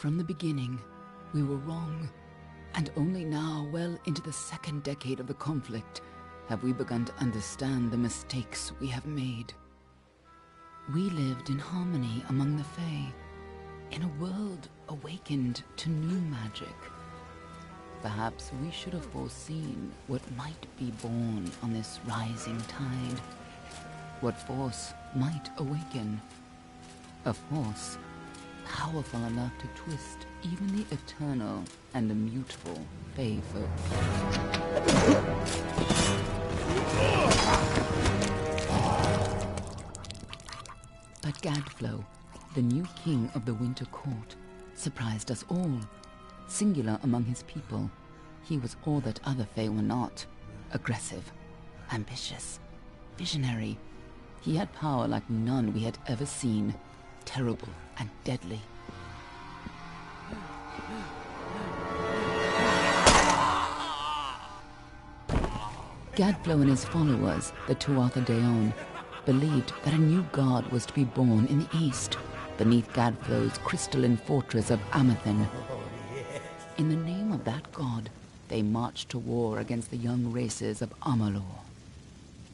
From the beginning, we were wrong. And only now, well into the second decade of the conflict, have we begun to understand the mistakes we have made. We lived in harmony among the Fae, in a world awakened to new magic. Perhaps we should have foreseen what might be born on this rising tide. What force might awaken. A force powerful enough to twist even the eternal and immutable Fae folk. But Gadflow, the new king of the Winter Court, surprised us all. Singular among his people, he was all that other Fae were not. Aggressive, ambitious, visionary. He had power like none we had ever seen, terrible and deadly. Gadflow and his followers, the Tuatha Deon, believed that a new god was to be born in the east, beneath Gadflow's crystalline fortress of Amathen. In the name of that god, they marched to war against the young races of Amalur.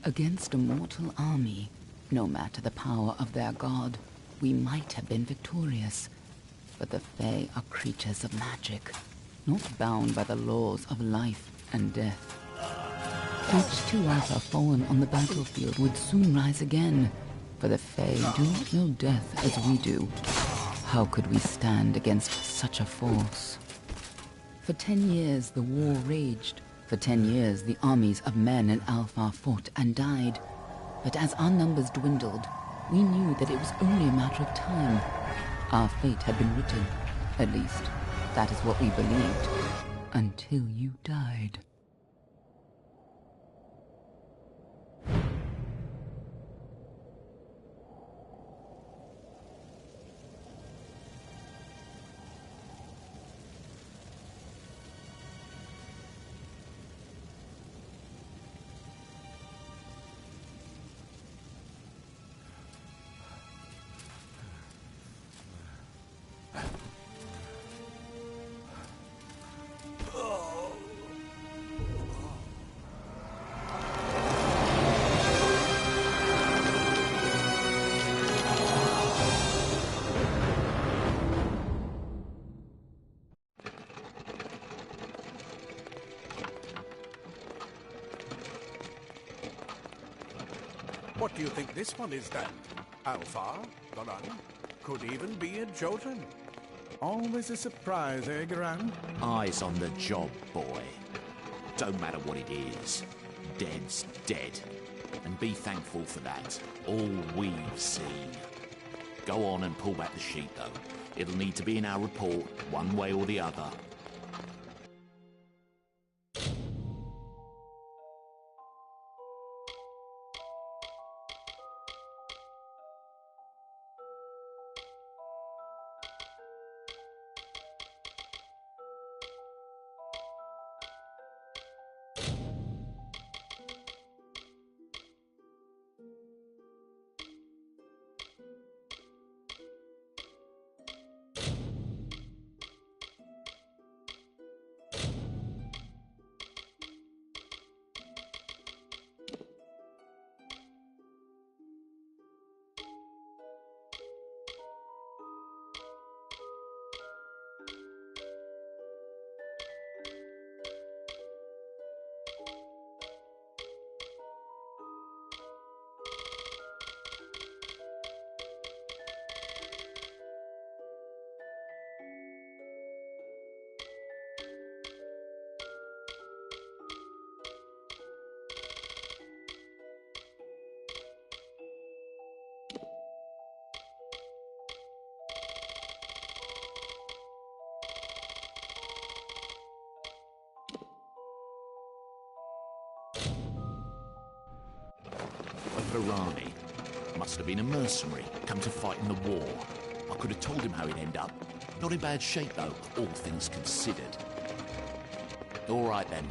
Against a mortal army, no matter the power of their god, we might have been victorious. But the Fae are creatures of magic, not bound by the laws of life and death. Each Tuatha fallen on the battlefield would soon rise again, for the Fae do not know death as we do. How could we stand against such a force? For 10 years the war raged. For 10 years the armies of Men and Alpha fought and died. But as our numbers dwindled, we knew that it was only a matter of time. Our fate had been written. At least, that is what we believed. Until you died. What do you think this one is then? Alpha? Garan? Could even be a Jotun. Always a surprise, eh, Garan? Eyes on the job, boy. Don't matter what it is. Dead's dead. And be thankful for that. All we've seen. Go on and pull back the sheet, though. It'll need to be in our report, one way or the other. Varani. Must have been a mercenary, come to fight in the war. I could have told him how he'd end up. Not in bad shape, though, all things considered. All right, then.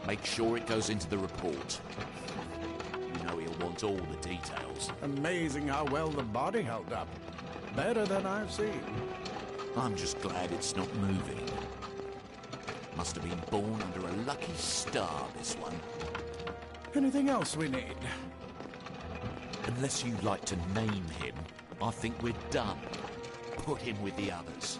Make sure it goes into the report. You know he'll want all the details. Amazing how well the body held up. Better than I've seen. I'm just glad it's not moving. Must have been born under a lucky star, this one. Anything else we need? Unless you'd like to name him, I think we're done. Put him with the others.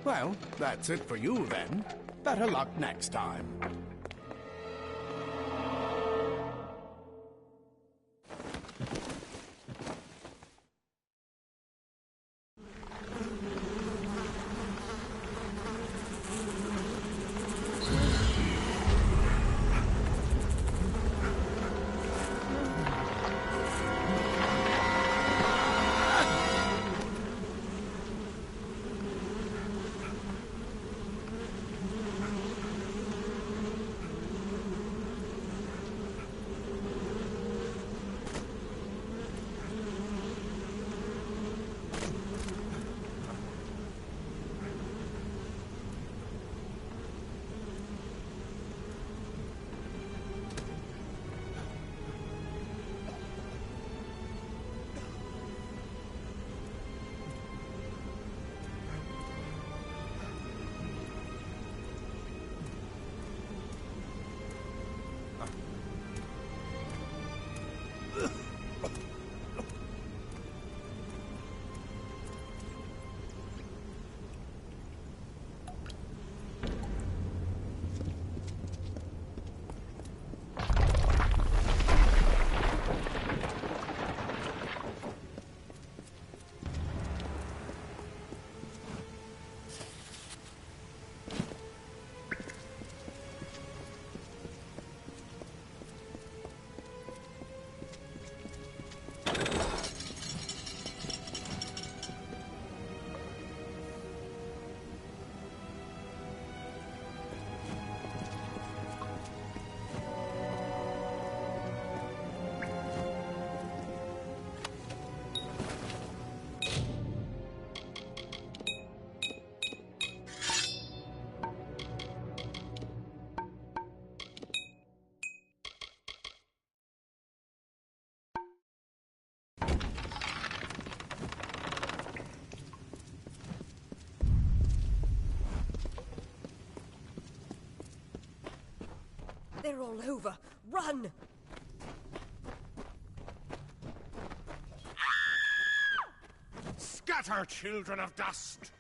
Well, that's it for you then. Better luck next time. They're all over. Run! Scatter, children of dust!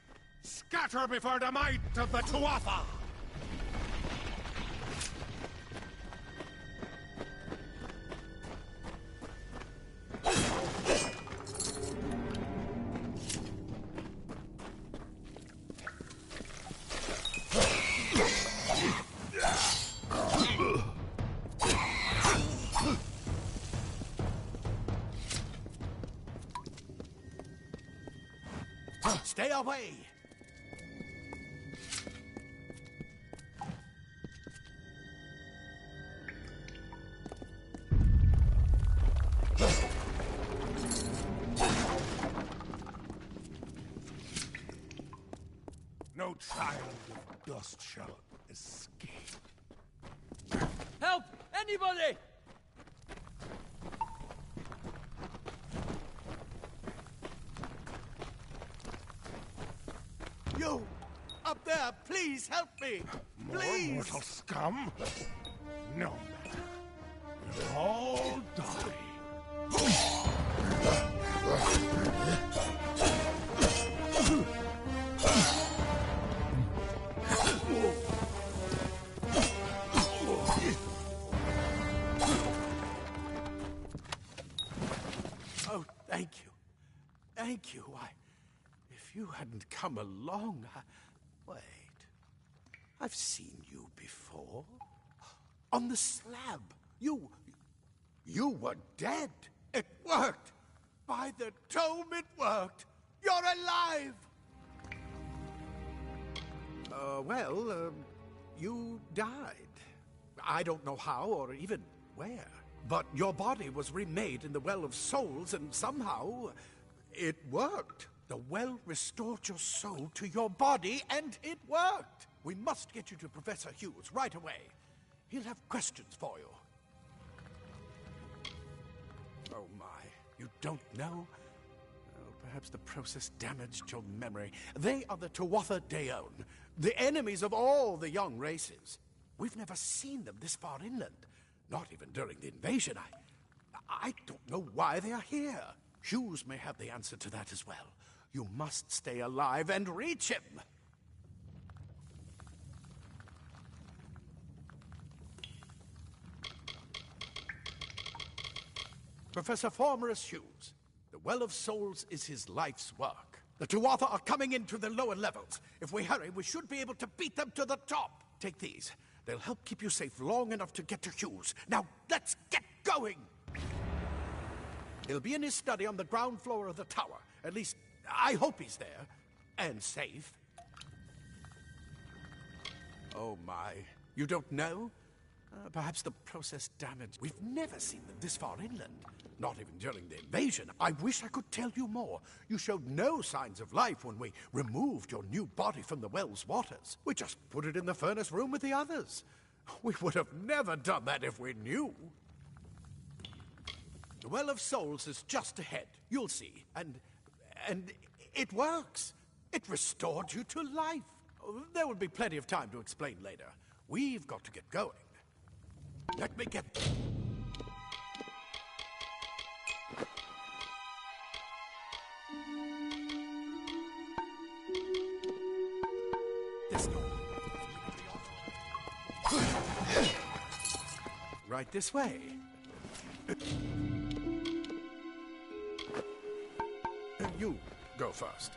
Scatter before the might of the Tuatha! Stay away! No child of dust shall escape. Help! Anybody! You! Up there! Please help me! More Please! mortal scum? No matter. You'll all die. Oh, thank you. Thank you. If you hadn't come along, Wait. I've seen you before. On the slab. You were dead. It worked. By the tome, it worked. You're alive. You died. I don't know how or even where. But your body was remade in the Well of Souls, and somehow it worked. The well restored your soul to your body, and it worked. We must get you to Professor Hughes right away. He'll have questions for you. Oh my, you don't know? Oh, perhaps the process damaged your memory. They are the Tuatha Deon, the enemies of all the young races. We've never seen them this far inland, not even during the invasion. I don't know why they are here. Hughes may have the answer to that as well. You must stay alive and reach him. Professor Formerus Hughes. The Well of Souls is his life's work. The Tuatha are coming into the lower levels. If we hurry, we should be able to beat them to the top. Take these. They'll help keep you safe long enough to get to Hughes. Now, let's get going! He'll be in his study on the ground floor of the tower. At least, I hope he's there. And safe. Oh my. You don't know? Perhaps the process damaged. We've never seen them this far inland. Not even during the invasion. I wish I could tell you more. You showed no signs of life when we removed your new body from the well's waters. We just put it in the furnace room with the others. We would have never done that if we knew. The Well of Souls is just ahead. You'll see. And it works. It restored you to life. There will be plenty of time to explain later. We've got to get going. Let me get... This door. Right this way. You go first.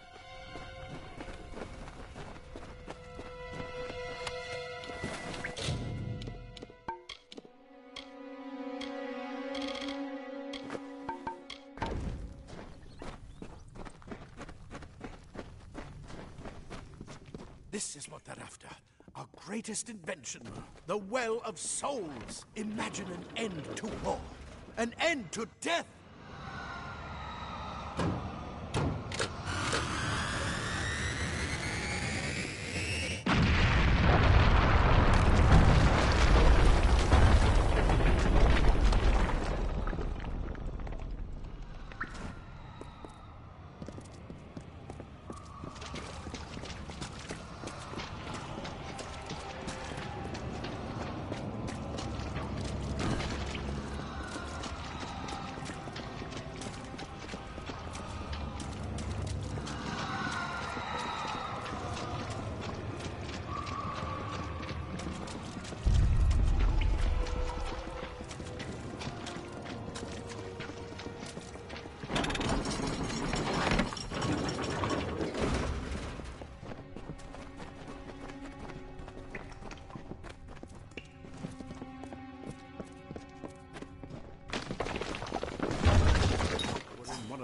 This is what they're after. Our greatest invention. The Well of Souls. Imagine an end to war. An end to death.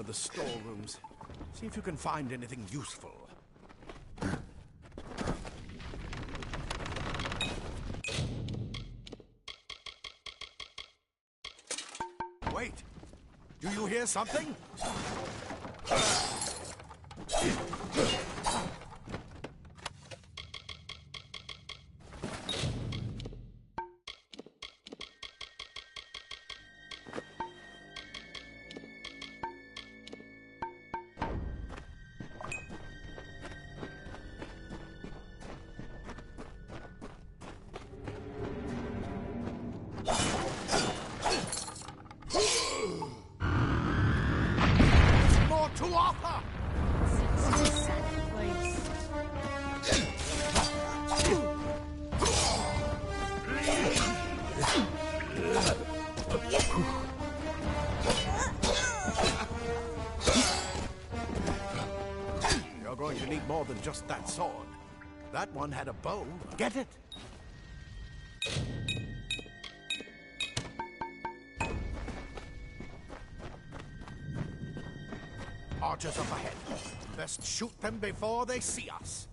The storerooms. See if you can find anything useful. Wait! Do you hear something? You're going to need more than just that sword. That one had a bow. Get it? Archers up ahead. Best shoot them before they see us.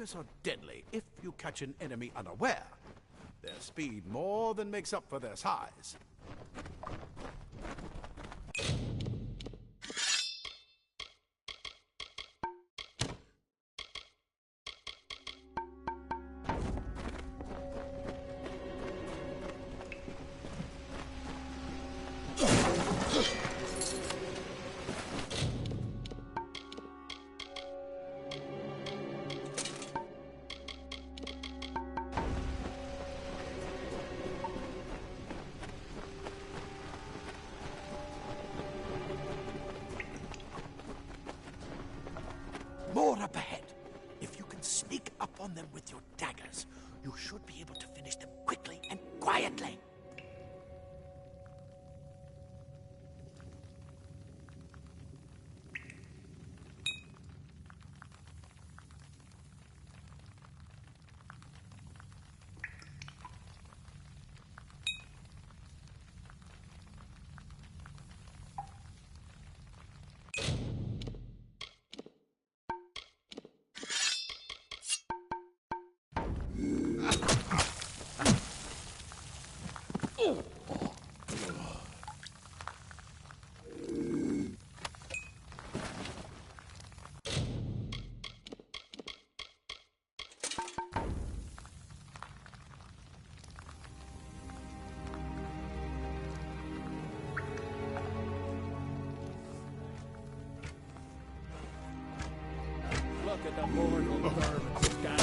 daggers are deadly if you catch an enemy unaware. Their speed more than makes up for their size. More up ahead. If you can sneak up on them with your daggers, you should be able to finish them quickly and quietly. Look at the mortal vermin this guy.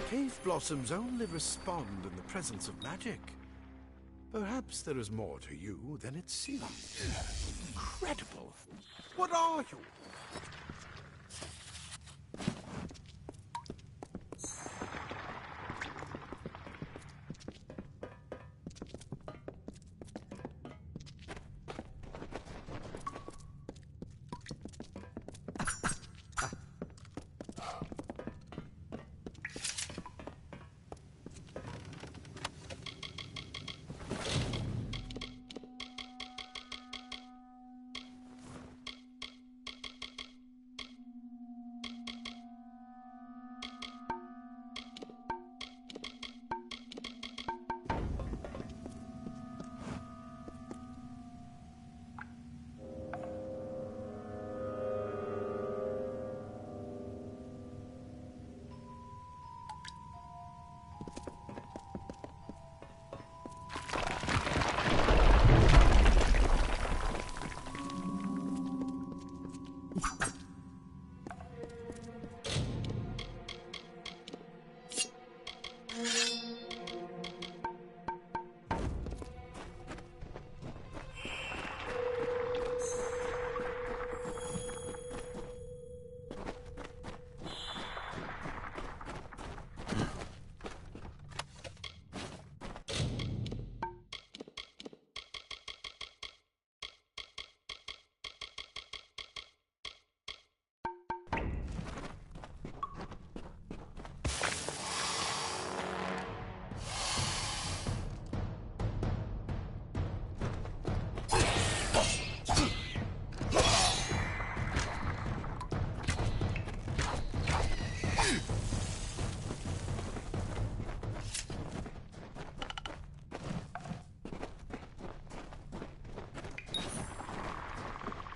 Cave blossoms only respond in the presence of magic. Perhaps there is more to you than it seems. Incredible! What are you?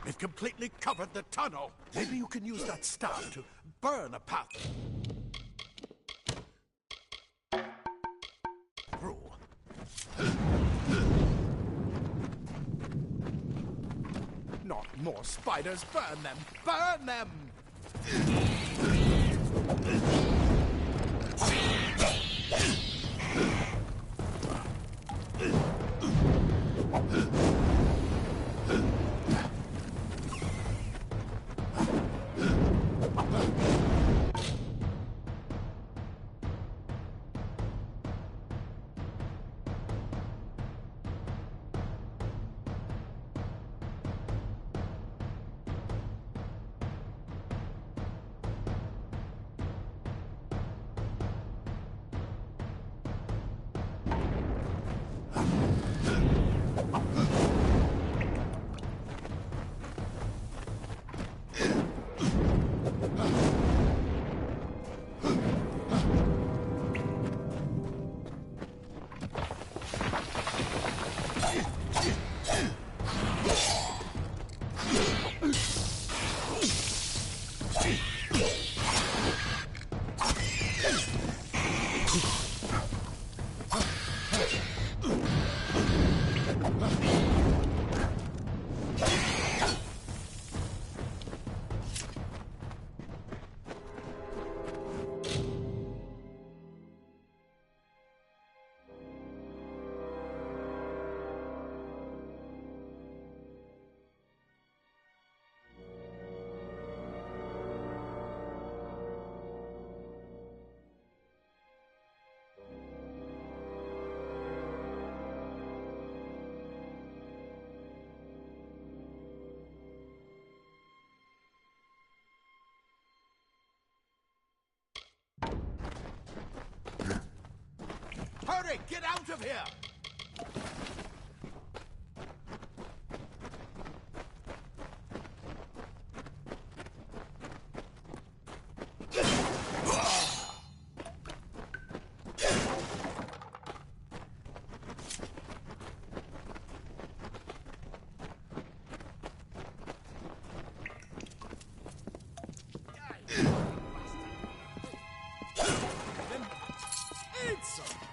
They've completely covered the tunnel. Maybe you can use that staff to burn a path through. Not more spiders. Burn them. Burn them! Hey, get out of here!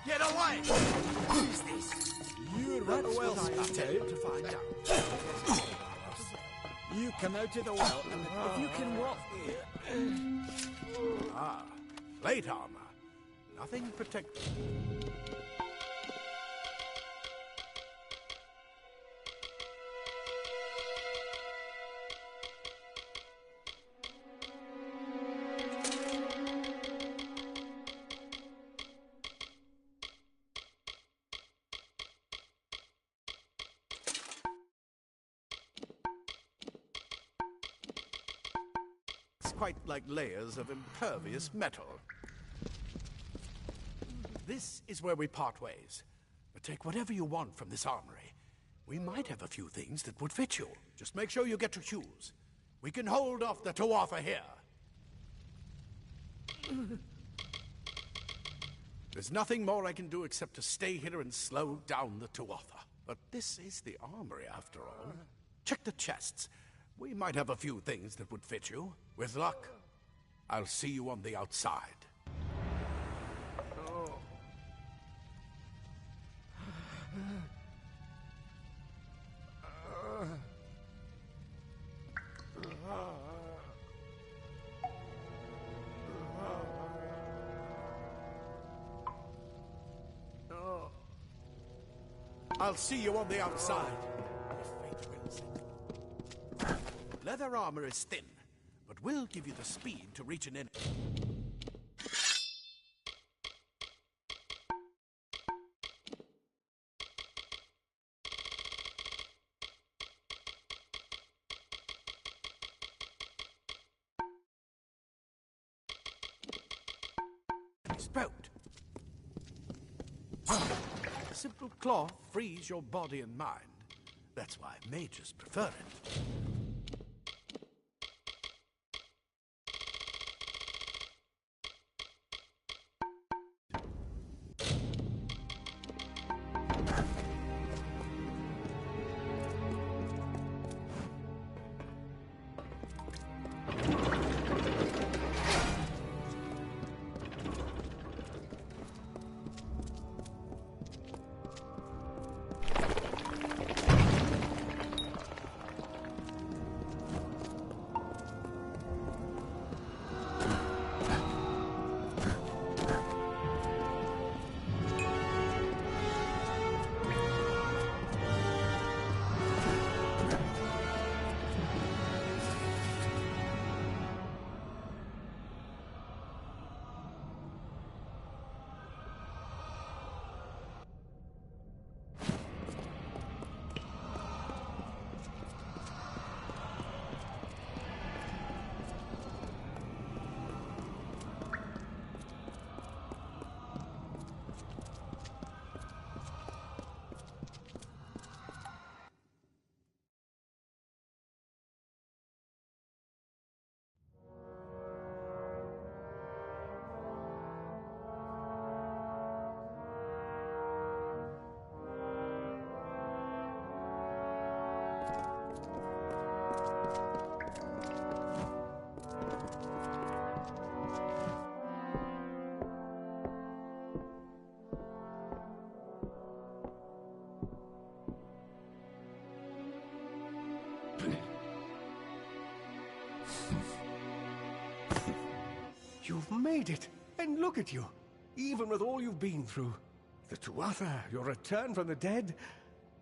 Get away! What is this? You That's run well, what I intended to find out. You come out of the well, and if you can walk... Ah, plate armor. Nothing protected. It's quite like layers of impervious metal. This is where we part ways. But take whatever you want from this armory. We might have a few things that would fit you. Just make sure you get your shoes. We can hold off the Tuatha here. There's nothing more I can do except to stay here and slow down the Tuatha. But this is the armory, after all. Check the chests. We might have a few things that would fit you. With luck, I'll see you on the outside. I'll see you on the outside. If fate wills it. Leather armor is thin, but will give you the speed to reach an enemy. Spout. A simple cloth frees your body and mind. That's why mages prefer it. You've made it, and look at you, even with all you've been through. The Tuatha, your return from the dead.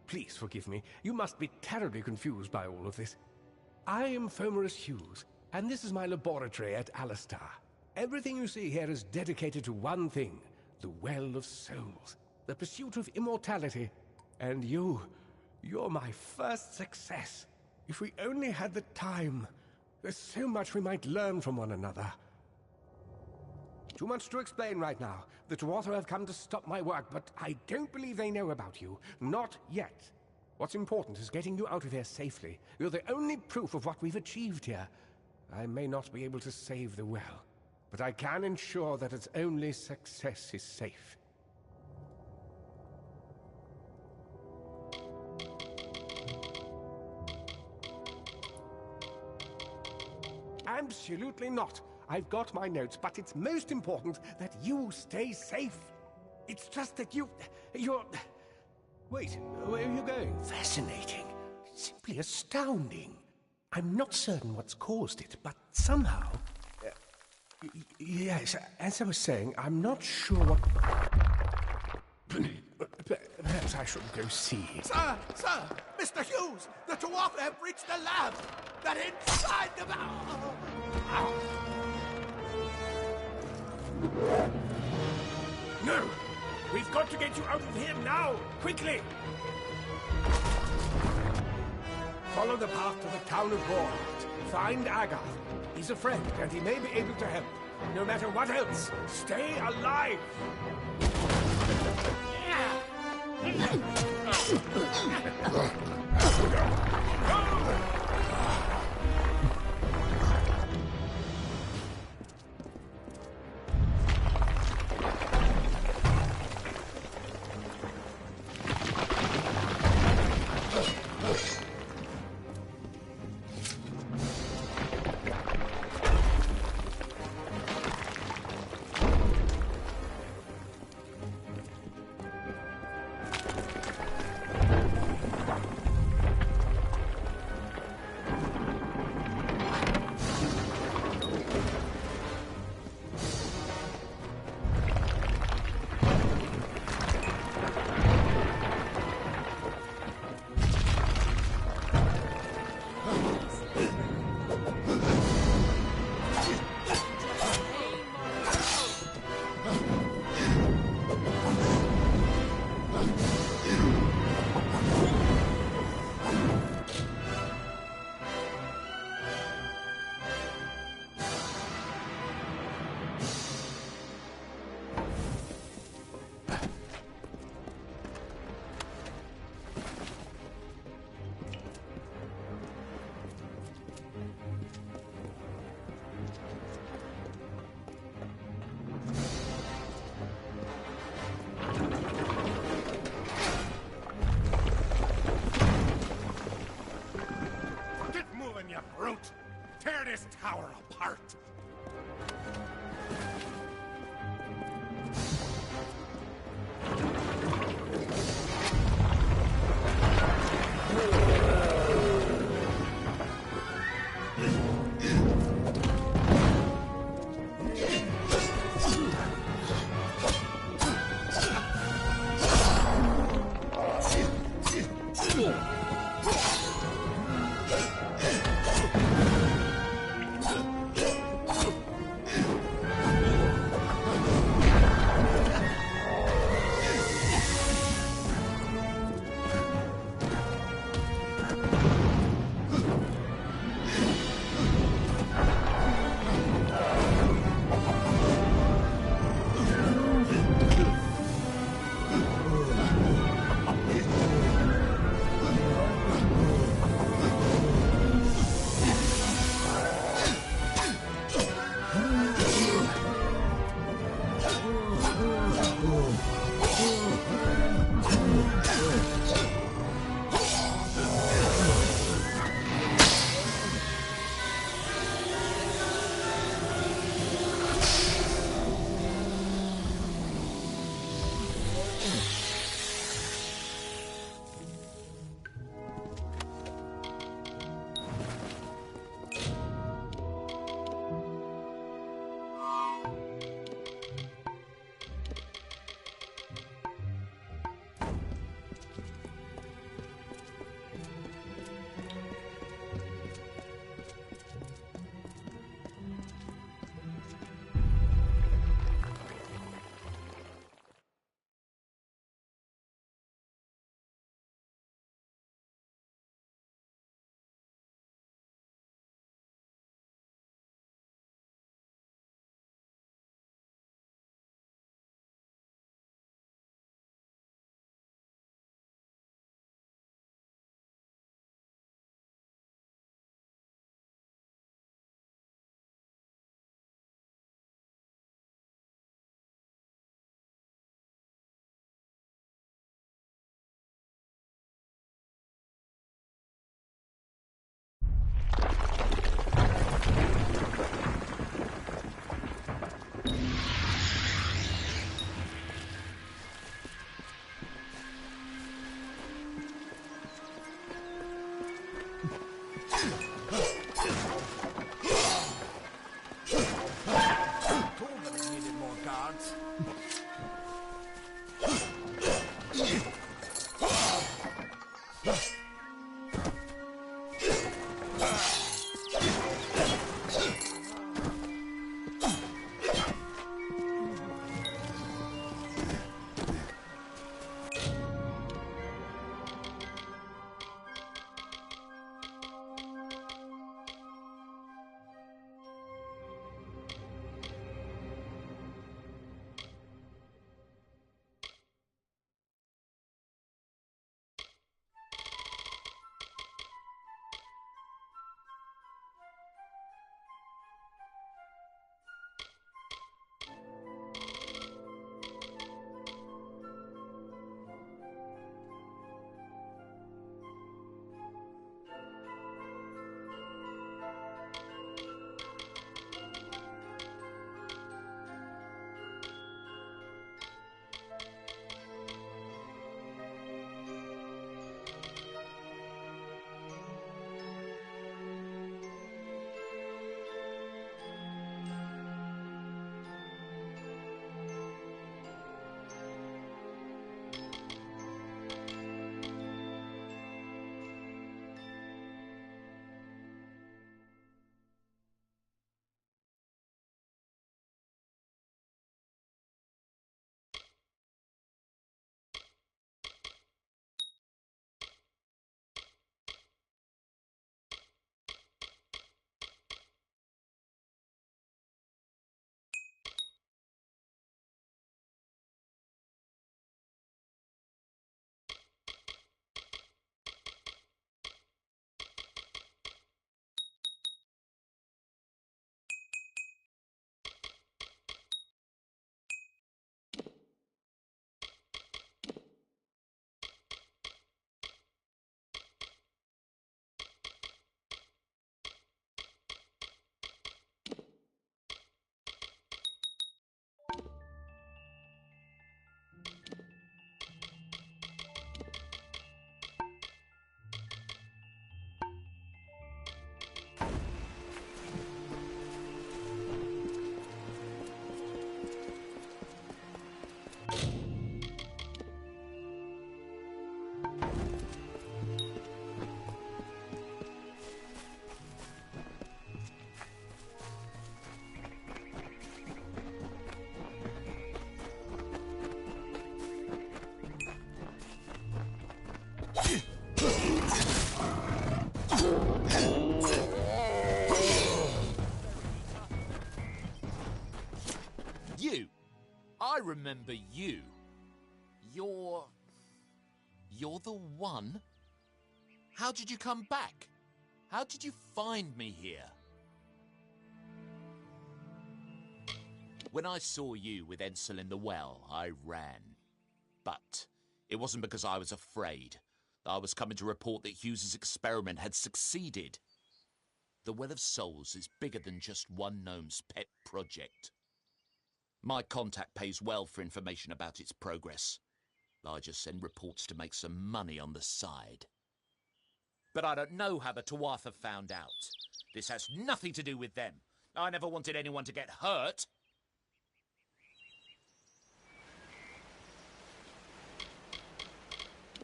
Please forgive me, you must be terribly confused by all of this. I am Fomerus Hughes, and this is my laboratory at Alistar. Everything you see here is dedicated to one thing, the Well of Souls, the pursuit of immortality. And you're my first success. If we only had the time, there's so much we might learn from one another. Too much to explain right now. The Tuatha have come to stop my work, but I don't believe they know about you. Not yet. What's important is getting you out of here safely. You're the only proof of what we've achieved here. I may not be able to save the well, but I can ensure that its only success is safe. Absolutely not. I've got my notes, but it's most important that you stay safe. It's just that you're... Wait, where are you going? Fascinating. Simply astounding. I'm not certain what's caused it, but somehow... yes, as I was saying, I'm not sure what... Perhaps I should go see. Sir! Mr. Hughes! The Tuatha have reached the lab! They're inside the... No! We've got to get you out of here now! Quickly! Follow the path to the town of Gorhart. Find Agar. He's a friend, and he may be able to help. No matter what else, stay alive! You! I remember you. You're the one? How did you come back? How did you find me here? When I saw you with Ensel in the well, I ran. But it wasn't because I was afraid. I was coming to report that Hughes's experiment had succeeded. The Well of Souls is bigger than just one gnome's pet project. My contact pays well for information about its progress. I just send reports to make some money on the side. But I don't know how the Tuatha found out. This has nothing to do with them. I never wanted anyone to get hurt.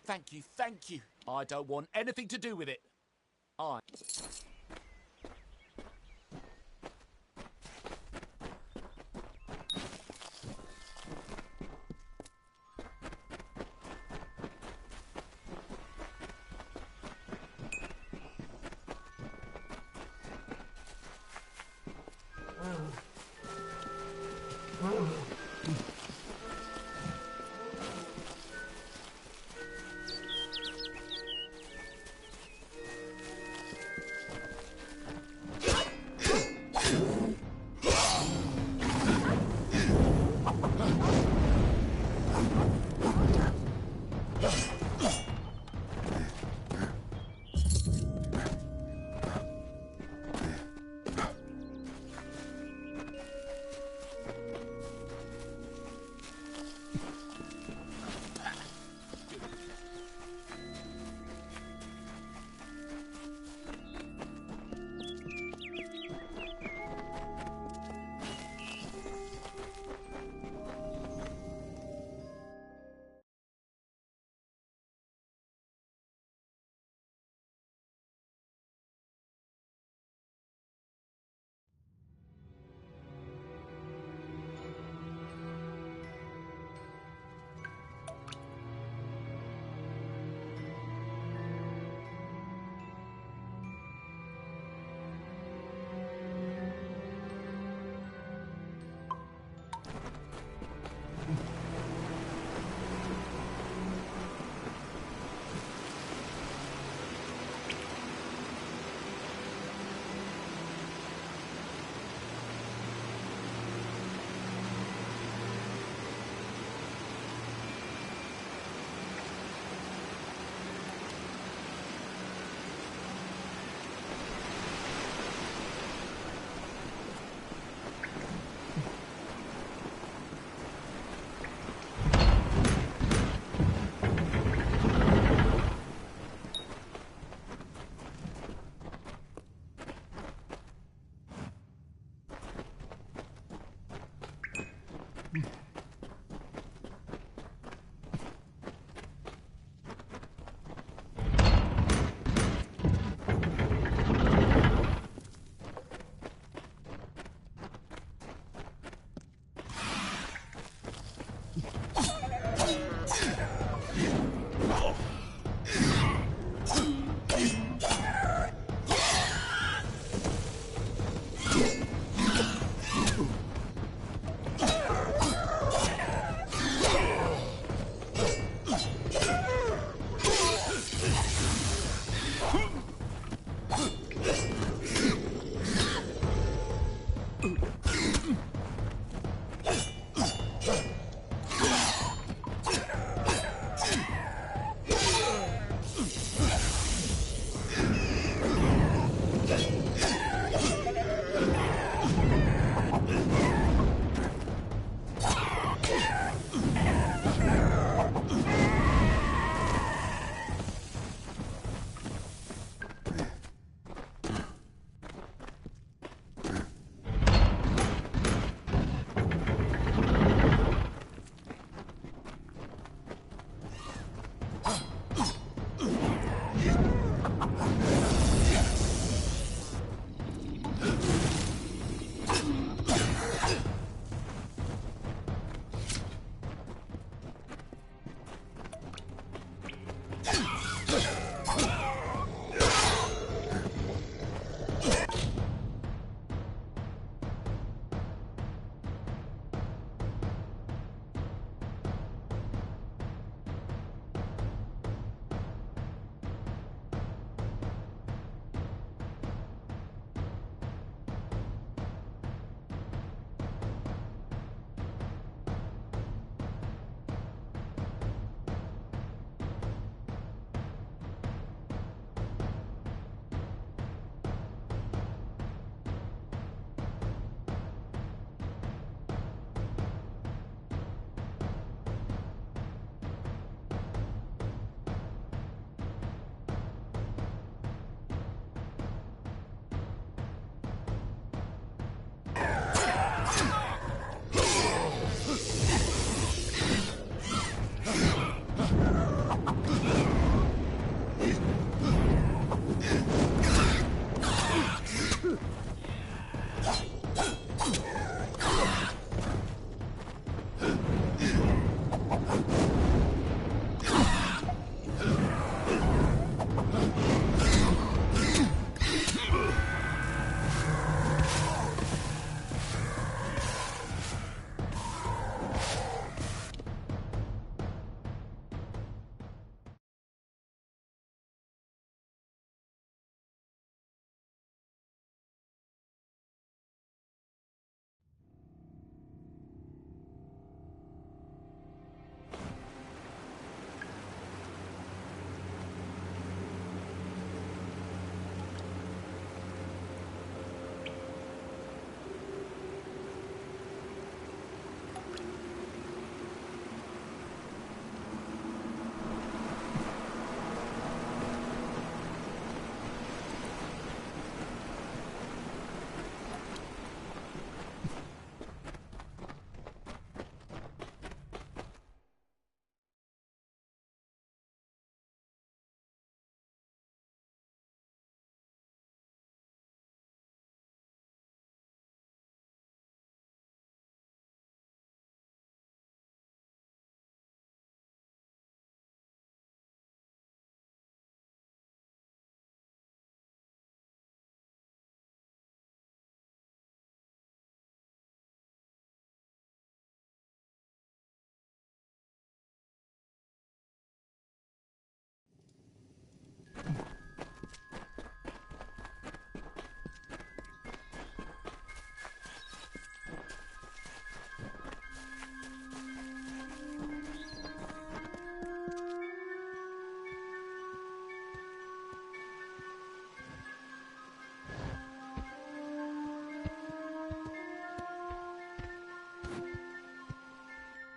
Thank you, thank you. I don't want anything to do with it.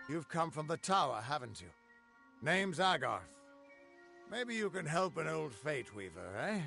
You've come from the tower, haven't you? Name's Agarth. Maybe you can help an old Fate Weaver, eh?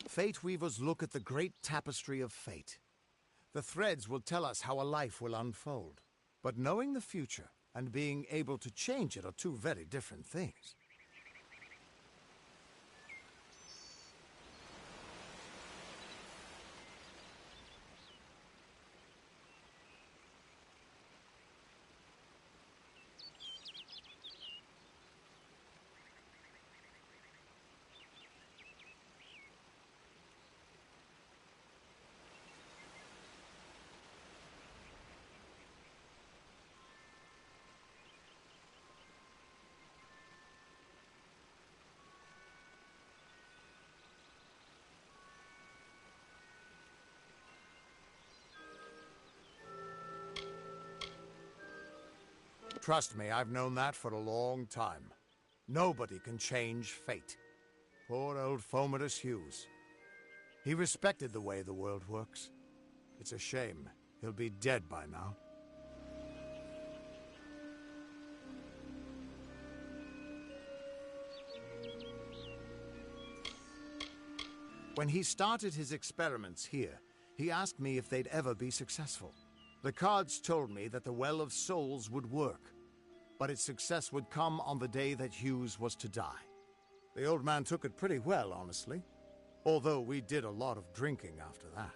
Fate Weavers look at the great tapestry of fate. The threads will tell us how a life will unfold. But knowing the future and being able to change it are two very different things. Trust me, I've known that for a long time. Nobody can change fate. Poor old Fomadus Hughes. He respected the way the world works. It's a shame. He'll be dead by now. When he started his experiments here, he asked me if they'd ever be successful. The cards told me that the Well of Souls would work, but its success would come on the day that Hughes was to die. The old man took it pretty well, honestly, although we did a lot of drinking after that.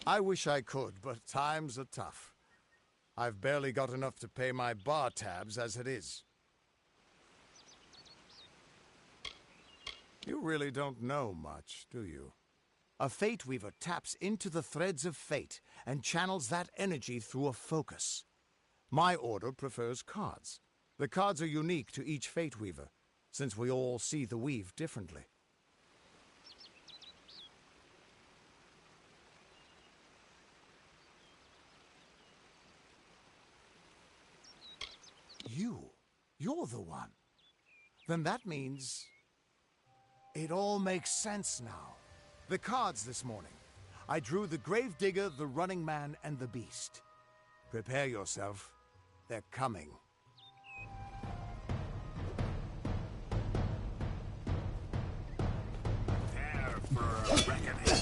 I wish I could, but times are tough. I've barely got enough to pay my bar tabs as it is. You really don't know much, do you? A Fate Weaver taps into the threads of fate and channels that energy through a focus. My order prefers cards. The cards are unique to each Fate Weaver, since we all see the weave differently. You're the one. Then that means... it all makes sense now. The cards this morning. I drew the Gravedigger, the Running Man, and the Beast. Prepare yourself. They're coming. Prepare for a reckoning.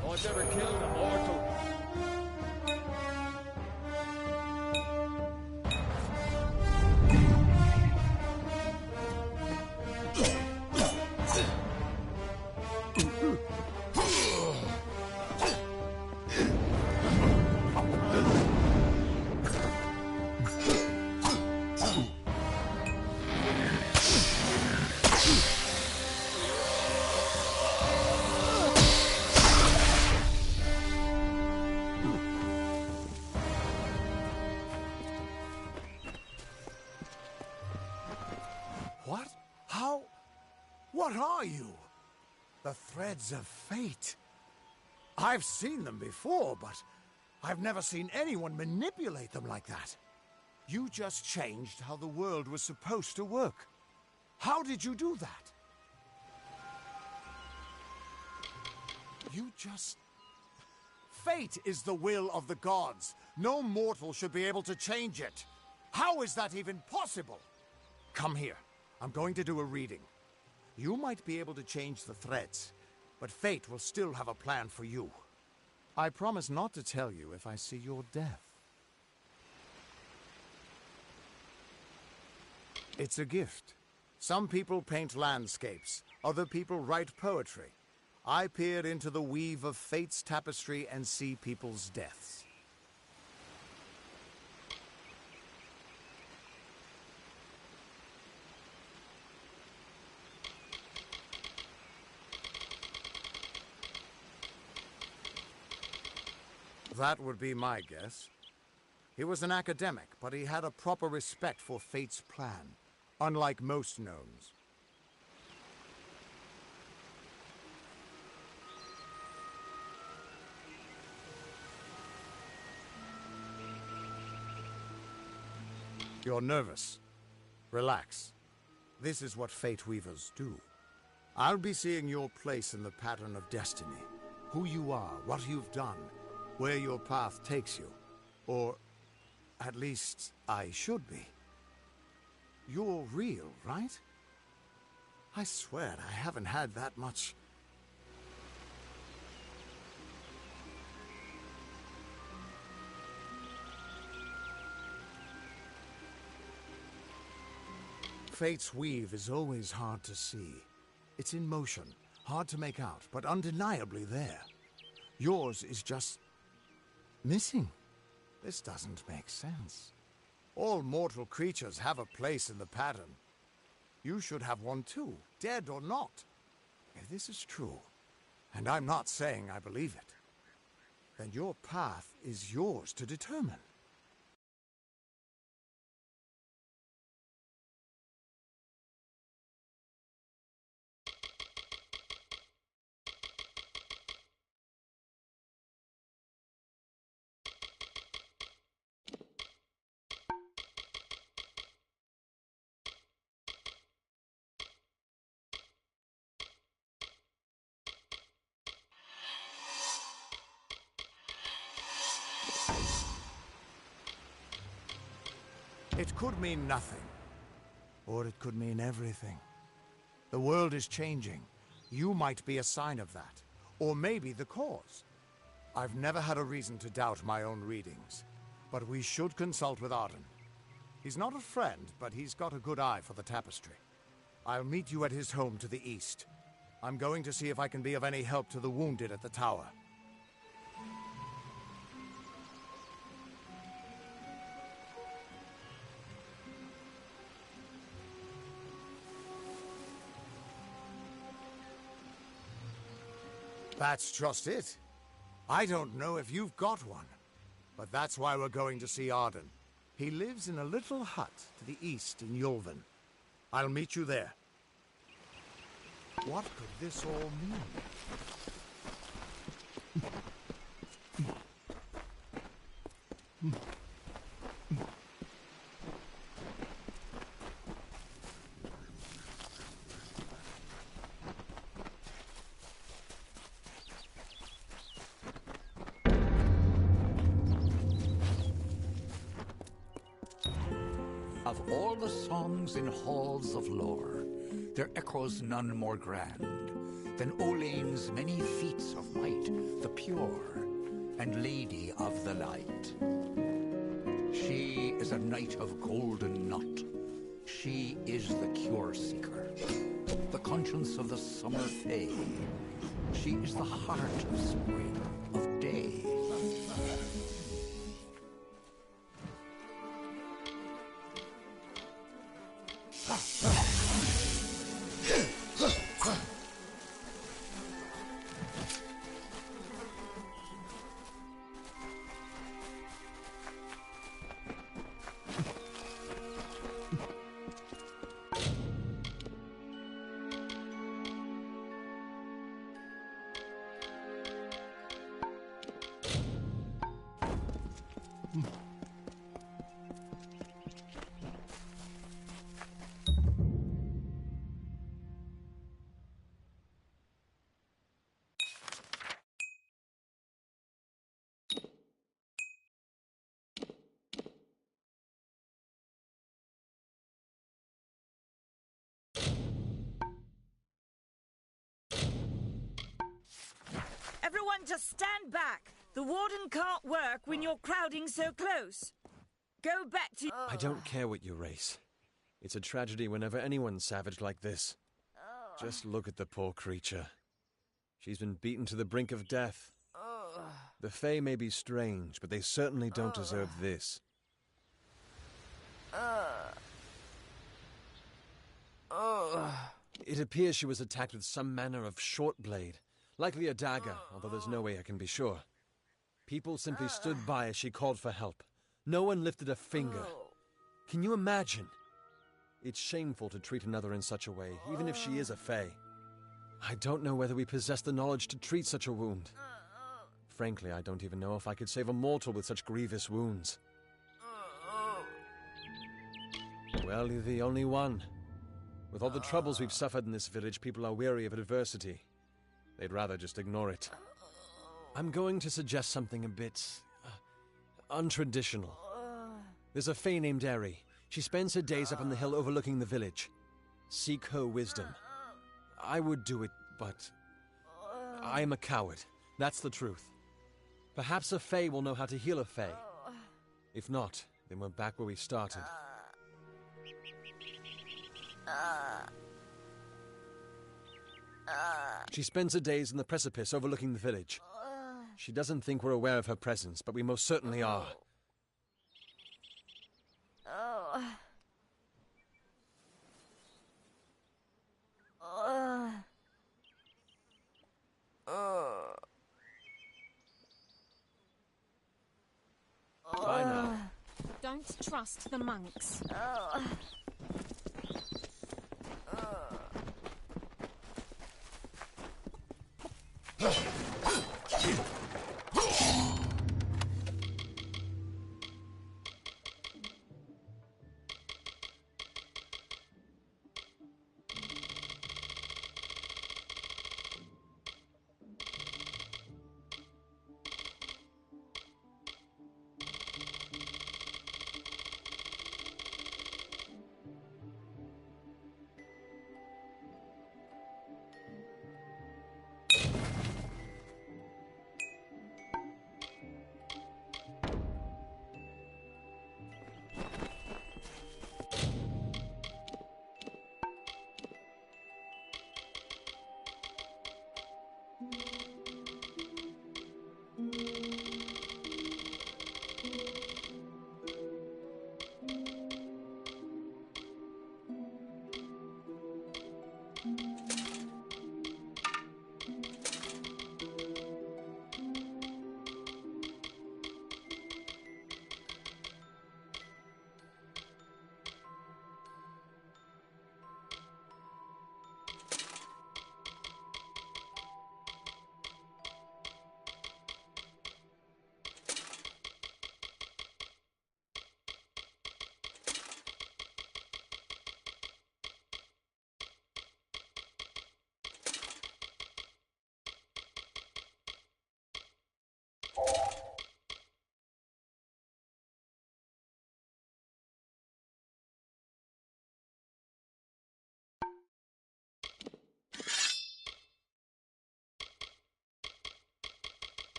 No one's ever killed a mortal. What are you? The threads of fate. I've seen them before, but I've never seen anyone manipulate them like that. You just changed how the world was supposed to work. How did you do that? You just... Fate is the will of the gods. No mortal should be able to change it. How is that even possible? Come here. I'm going to do a reading. You might be able to change the threads, but fate will still have a plan for you. I promise not to tell you if I see your death. It's a gift. Some people paint landscapes, other people write poetry. I peer into the weave of fate's tapestry and see people's deaths. That would be my guess. He was an academic, but he had a proper respect for fate's plan, unlike most gnomes. You're nervous. Relax. This is what Fate Weavers do. I'll be seeing your place in the pattern of destiny. Who you are, what you've done, where your path takes you. Or, at least, I should be. You're real, right? I swear I haven't had that much... Fate's weave is always hard to see. It's in motion, hard to make out, but undeniably there. Yours is just... missing. This doesn't make sense. All mortal creatures have a place in the pattern. You should have one too, dead or not. If this is true, and I'm not saying I believe it, then your path is yours to determine. It could mean nothing, or it could mean everything. The world is changing. You might be a sign of that, or maybe the cause. I've never had a reason to doubt my own readings, but we should consult with Arden. He's not a friend, but he's got a good eye for the tapestry. I'll meet you at his home to the east. I'm going to see if I can be of any help to the wounded at the tower. That's just it. I don't know if you've got one, but that's why we're going to see Arden. He lives in a little hut to the east in Yulven. I'll meet you there. What could this all mean? Of all the songs in halls of lore, there echoes none more grand than Olane's many feats of might, the pure and lady of the light. She is a knight of golden knot. She is the cure seeker, the conscience of the summer fae. She is the heart of spring, of day. Everyone just stand back. The warden can't work when you're crowding so close. Go back to... I don't care what you race. It's a tragedy whenever anyone's savage like this. Just look at the poor creature. She's been beaten to the brink of death. The Fae may be strange, but they certainly don't deserve this. It appears she was attacked with some manner of short blade, likely a dagger, although there's no way I can be sure. People simply stood by as she called for help. No one lifted a finger. Can you imagine? It's shameful to treat another in such a way, even if she is a Fae. I don't know whether we possess the knowledge to treat such a wound. Frankly, I don't even know if I could save a mortal with such grievous wounds. Well, you're the only one. With all the troubles we've suffered in this village, people are weary of adversity. They'd rather just ignore it. I'm going to suggest something a bit... untraditional. There's a Fae named Eri. She spends her days up on the hill overlooking the village. Seek her wisdom. I would do it, but... I am a coward. That's the truth. Perhaps a Fae will know how to heal a Fae. If not, then we're back where we started. She spends her days in the precipice overlooking the village. She doesn't think we're aware of her presence, but we most certainly are. Bye now. Don't trust the monks.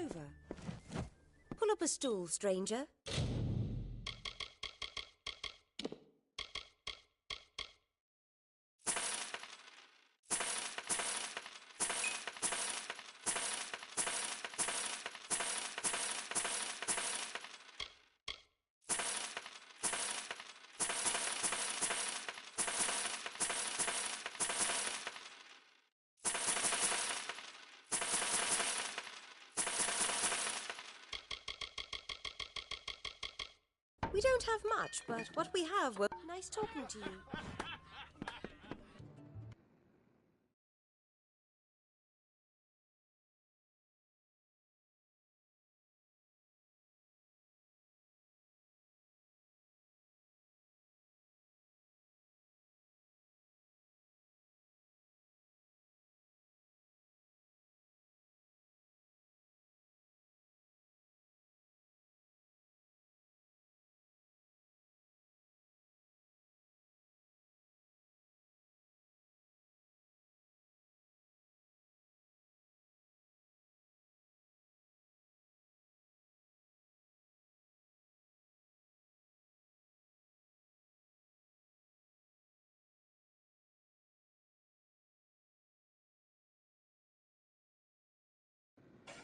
over. Pull up a stool, stranger. We don't have much, but what we have, well, nice talking to you.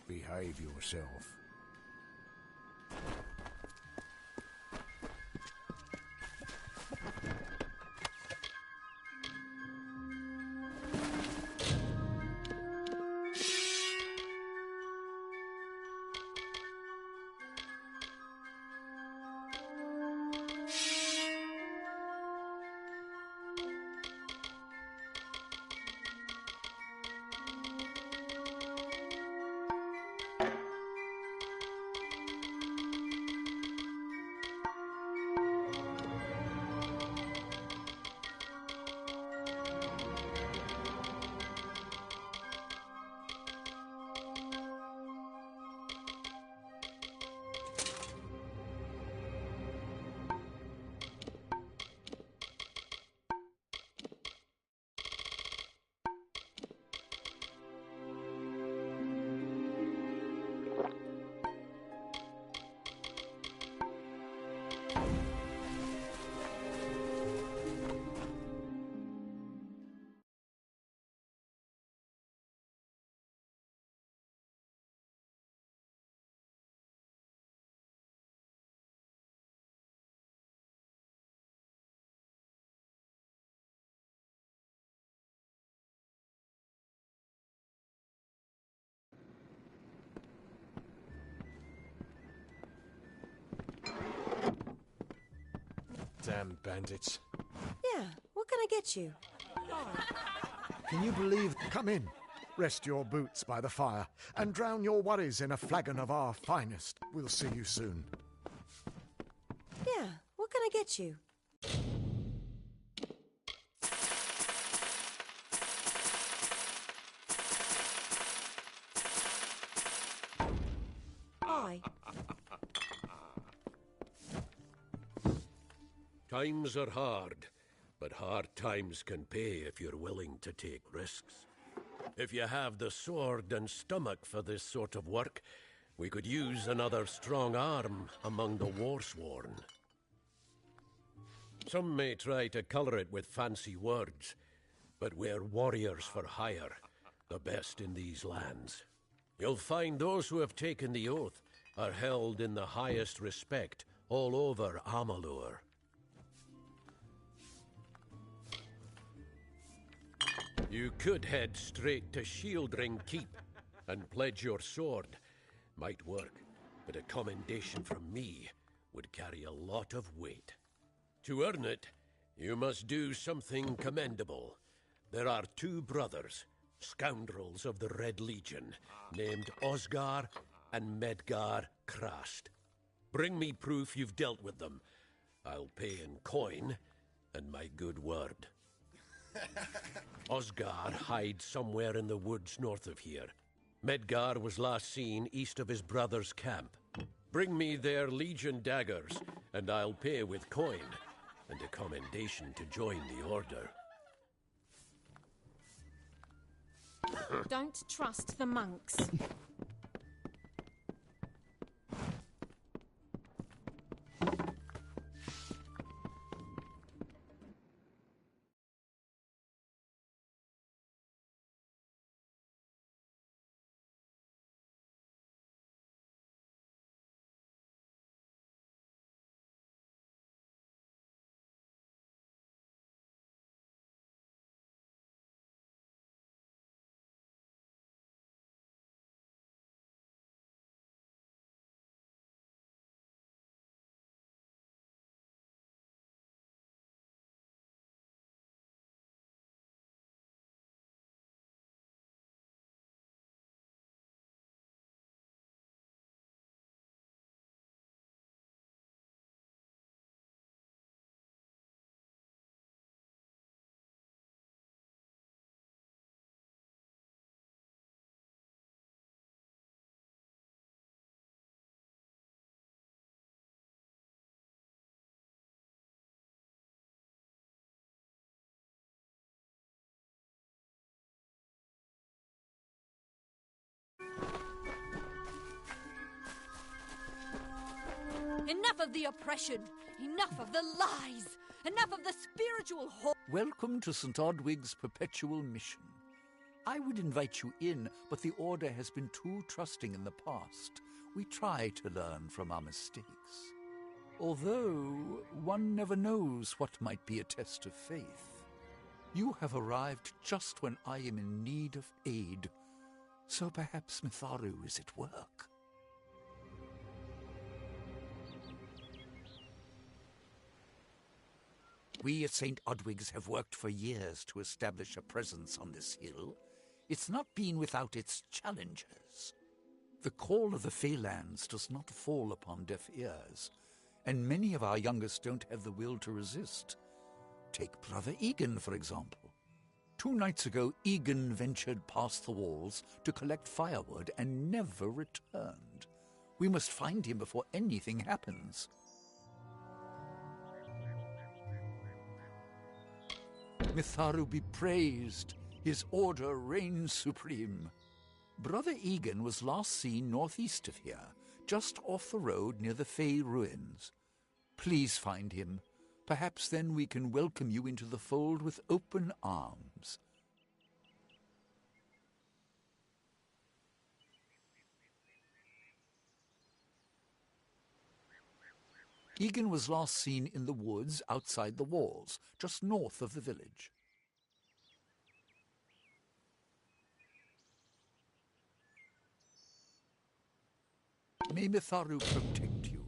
Behave yourself. Damn bandits. Yeah, what can I get you? Can you believe? Come in. Rest your boots by the fire and drown your worries in a flagon of our finest. We'll see you soon. Yeah, what can I get you? Aye. Times are hard, but hard times can pay if you're willing to take risks. If you have the sword and stomach for this sort of work, we could use another strong arm among the warsworn. Some may try to colour it with fancy words, but we're warriors for hire, the best in these lands. You'll find those who have taken the oath are held in the highest respect all over Amalur. You could head straight to Shieldring Keep and pledge your sword. Might work, but a commendation from me would carry a lot of weight. To earn it, you must do something commendable. There are two brothers, scoundrels of the Red Legion, named Osgar and Medgar Krast. Bring me proof you've dealt with them. I'll pay in coin and my good word. Osgar hides somewhere in the woods north of here. Medgar was last seen east of his brother's camp. Bring me their Legion daggers, and I'll pay with coin, and a commendation to join the order. Don't trust the monks. Enough of the oppression! Enough of the lies! Enough of the spiritual Welcome to St. Odwig's perpetual mission. I would invite you in, but the Order has been too trusting in the past. We try to learn from our mistakes. Although, one never knows what might be a test of faith. You have arrived just when I am in need of aid, so perhaps Mitharu is at work. We at St. Odwig's have worked for years to establish a presence on this hill. It's not been without its challenges. The call of the Feylands does not fall upon deaf ears, and many of our youngest don't have the will to resist. Take Brother Egan, for example. 2 nights ago, Egan ventured past the walls to collect firewood and never returned. We must find him before anything happens. Mitharu be praised. His order reigns supreme. Brother Egan was last seen northeast of here, just off the road near the Fey ruins. Please find him. Perhaps then we can welcome you into the fold with open arms. Egan was last seen in the woods outside the walls, just north of the village. May Mitharu protect you.